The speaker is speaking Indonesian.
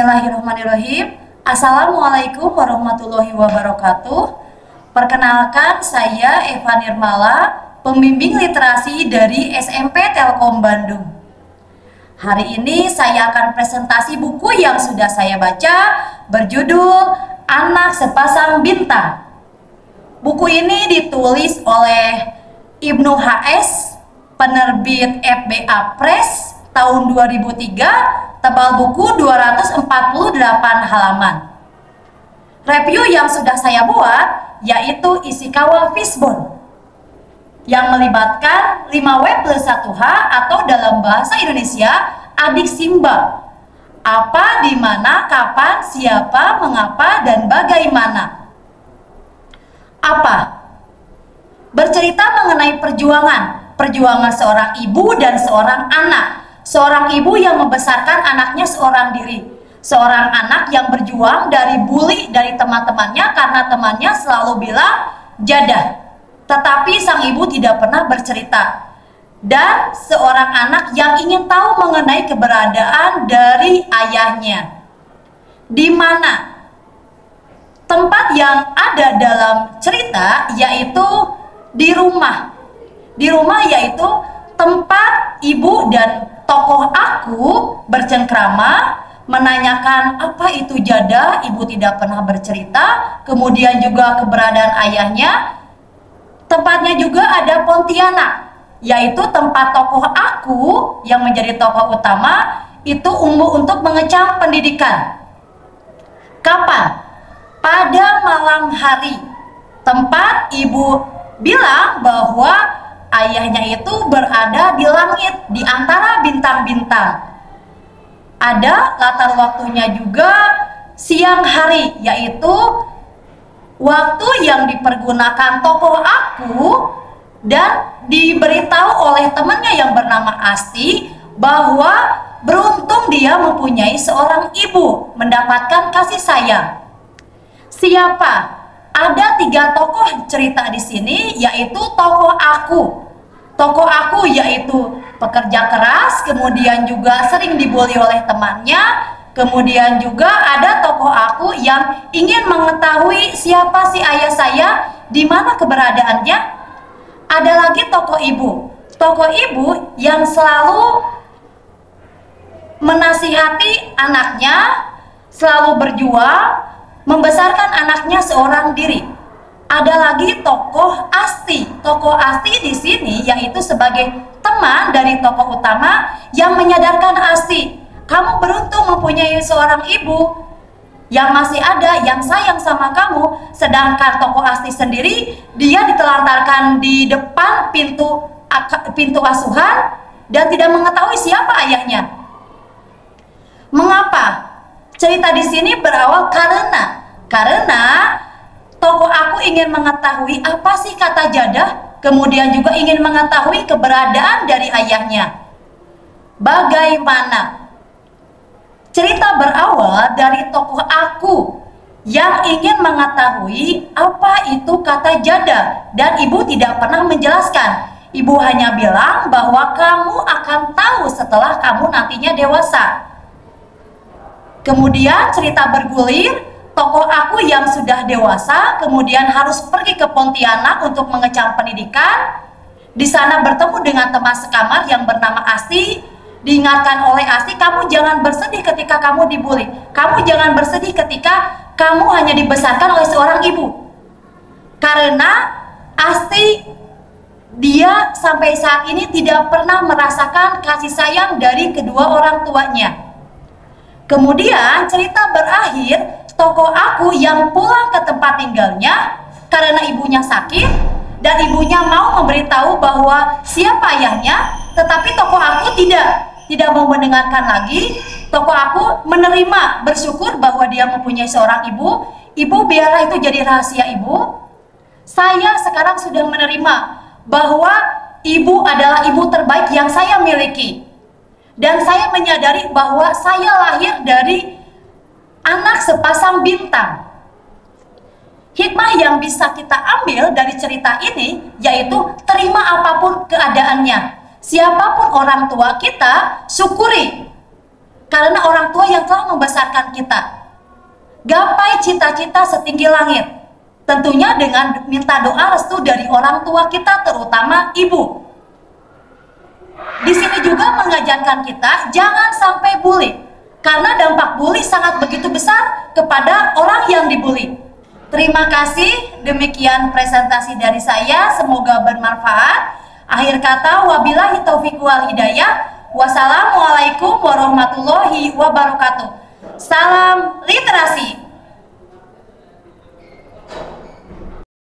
Bismillahirrahmanirrahim. Assalamualaikum warahmatullahi wabarakatuh. Perkenalkan, saya Eva Nirmala, pembimbing literasi dari SMP Telkom Bandung. Hari ini saya akan presentasi buku yang sudah saya baca, berjudul Anak Sepasang Bintang. Buku ini ditulis oleh Ibnu HS, penerbit FBA Press, tahun 2003, tebal buku 248 halaman. Review yang sudah saya buat yaitu Ishikawa Fishbone yang melibatkan 5W+1H atau dalam bahasa Indonesia adik Simba. Apa, di mana, kapan, siapa, mengapa, dan bagaimana. Apa? Bercerita mengenai perjuangan seorang ibu dan seorang anak. Seorang ibu yang membesarkan anaknya seorang diri. Seorang anak yang berjuang dari bully dari teman-temannya karena temannya selalu bilang jadah. Tetapi sang ibu tidak pernah bercerita. Dan seorang anak yang ingin tahu mengenai keberadaan dari ayahnya. Di mana tempat yang ada dalam cerita yaitu di rumah. Di rumah yaitu tempat ibu dan tokoh aku bercengkrama, menanyakan apa itu jadah, ibu tidak pernah bercerita, kemudian juga keberadaan ayahnya. Tempatnya juga ada Pontianak, yaitu tempat tokoh aku yang menjadi tokoh utama itu untuk mengecam pendidikan. Kapan? Pada malam hari. Tempat ibu bilang bahwa ayahnya itu berada di langit, di antara bintang-bintang. Ada latar waktunya juga siang hari, yaitu waktu yang dipergunakan tokoh aku dan diberitahu oleh temannya yang bernama Asti bahwa beruntung dia mempunyai seorang ibu, mendapatkan kasih sayang. Siapa? Ada 3 tokoh cerita di sini, yaitu tokoh aku. Tokoh aku yaitu pekerja keras, kemudian juga sering dibully oleh temannya. Kemudian juga ada tokoh aku yang ingin mengetahui siapa si ayah saya, di mana keberadaannya. Ada lagi tokoh ibu. Tokoh ibu yang selalu menasihati anaknya, selalu berjuang membesarkan anaknya seorang diri. Ada lagi tokoh Asti. Tokoh Asti di sini yaitu sebagai teman dari tokoh utama yang menyadarkan Asti, kamu beruntung mempunyai seorang ibu yang masih ada, yang sayang sama kamu. Sedangkan tokoh Asti sendiri, dia ditelantarkan di depan pintu asuhan dan tidak mengetahui siapa ayahnya. Mengapa? Cerita di sini berawal karena tokoh aku ingin mengetahui apa sih kata jadah, kemudian juga ingin mengetahui keberadaan dari ayahnya. Bagaimana? Cerita berawal dari tokoh aku yang ingin mengetahui apa itu kata jadah dan ibu tidak pernah menjelaskan. Ibu hanya bilang bahwa kamu akan tahu setelah kamu nantinya dewasa. Kemudian cerita bergulir, tokoh aku yang sudah dewasa kemudian harus pergi ke Pontianak untuk mengecam pendidikan. Di sana bertemu dengan teman sekamar yang bernama Asti. Diingatkan oleh Asti, kamu jangan bersedih ketika kamu dibully. Kamu jangan bersedih ketika kamu hanya dibesarkan oleh seorang ibu. Karena Asti, dia sampai saat ini tidak pernah merasakan kasih sayang dari kedua orang tuanya. Kemudian cerita berakhir, tokoh aku yang pulang ke tempat tinggalnya karena ibunya sakit dan ibunya mau memberitahu bahwa siapa ayahnya, tetapi tokoh aku tidak mau mendengarkan lagi. Tokoh aku menerima, bersyukur bahwa dia mempunyai seorang ibu. Ibu, biarlah itu jadi rahasia ibu. Saya sekarang sudah menerima bahwa ibu adalah ibu terbaik yang saya miliki. Dan saya menyadari bahwa saya lahir dari anak sepasang bintang. Hikmah yang bisa kita ambil dari cerita ini yaitu terima apapun keadaannya. Siapapun orang tua kita, syukuri. Karena orang orang tua yang telah membesarkan kita. Gapai cita-cita setinggi langit. Tentunya dengan minta doa restu dari orang tua kita, terutama ibu. Di sini juga mengajarkan kita jangan sampai bully, karena dampak bully sangat begitu besar kepada orang yang dibully. Terima kasih, demikian presentasi dari saya, semoga bermanfaat. Akhir kata, wabillahi taufiq wal hidayah. Wassalamualaikum warahmatullahi wabarakatuh. Salam literasi.